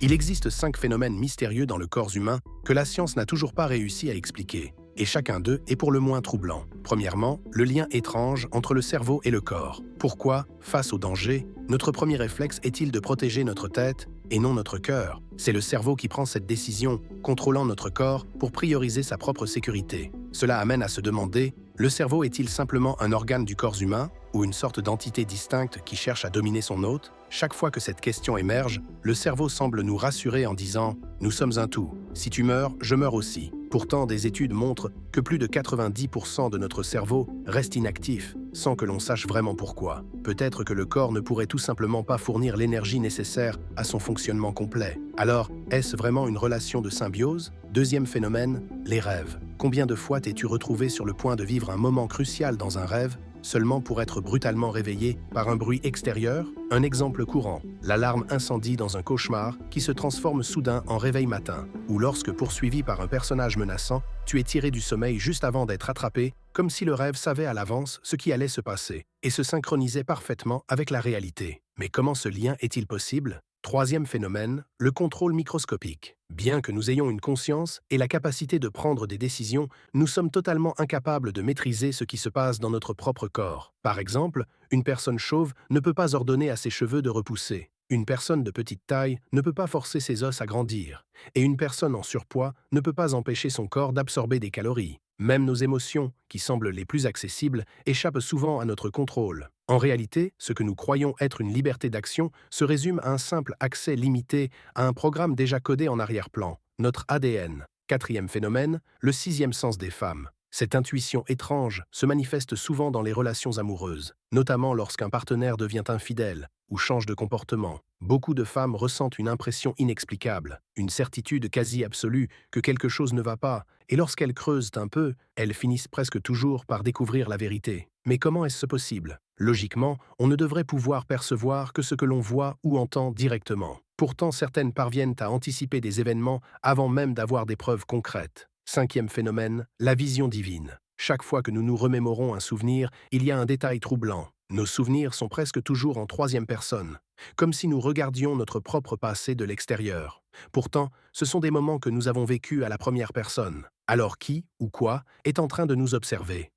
Il existe 5 phénomènes mystérieux dans le corps humain que la science n'a toujours pas réussi à expliquer, et chacun d'eux est pour le moins troublant. Premièrement, le lien étrange entre le cerveau et le corps. Pourquoi, face au danger, notre premier réflexe est-il de protéger notre tête et non notre cœur? C'est le cerveau qui prend cette décision, contrôlant notre corps pour prioriser sa propre sécurité. Cela amène à se demander, le cerveau est-il simplement un organe du corps humain ou une sorte d'entité distincte qui cherche à dominer son hôte? Chaque fois que cette question émerge, le cerveau semble nous rassurer en disant « Nous sommes un tout. Si tu meurs, je meurs aussi ». Pourtant, des études montrent que plus de 90% de notre cerveau reste inactif, sans que l'on sache vraiment pourquoi. Peut-être que le corps ne pourrait tout simplement pas fournir l'énergie nécessaire à son fonctionnement complet. Alors, est-ce vraiment une relation de symbiose? Deuxième phénomène, les rêves. Combien de fois t'es-tu retrouvé sur le point de vivre un moment crucial dans un rêve, seulement pour être brutalement réveillé par un bruit extérieur? Un exemple courant, l'alarme incendie dans un cauchemar qui se transforme soudain en réveil matin, ou lorsque poursuivi par un personnage menaçant, tu es tiré du sommeil juste avant d'être attrapé, comme si le rêve savait à l'avance ce qui allait se passer, et se synchronisait parfaitement avec la réalité. Mais comment ce lien est-il possible? Troisième phénomène, le contrôle microscopique. Bien que nous ayons une conscience et la capacité de prendre des décisions, nous sommes totalement incapables de maîtriser ce qui se passe dans notre propre corps. Par exemple, une personne chauve ne peut pas ordonner à ses cheveux de repousser. Une personne de petite taille ne peut pas forcer ses os à grandir. Et une personne en surpoids ne peut pas empêcher son corps d'absorber des calories. Même nos émotions, qui semblent les plus accessibles, échappent souvent à notre contrôle. En réalité, ce que nous croyons être une liberté d'action se résume à un simple accès limité à un programme déjà codé en arrière-plan, notre ADN. Quatrième phénomène, le sixième sens des femmes. Cette intuition étrange se manifeste souvent dans les relations amoureuses, notamment lorsqu'un partenaire devient infidèle ou change de comportement. Beaucoup de femmes ressentent une impression inexplicable, une certitude quasi absolue que quelque chose ne va pas, et lorsqu'elles creusent un peu, elles finissent presque toujours par découvrir la vérité. Mais comment est-ce possible? Logiquement, on ne devrait pouvoir percevoir que ce que l'on voit ou entend directement. Pourtant, certaines parviennent à anticiper des événements avant même d'avoir des preuves concrètes. Cinquième phénomène, la vision divine. Chaque fois que nous nous remémorons un souvenir, il y a un détail troublant. Nos souvenirs sont presque toujours en troisième personne, comme si nous regardions notre propre passé de l'extérieur. Pourtant, ce sont des moments que nous avons vécus à la première personne. Alors qui, ou quoi, est en train de nous observer?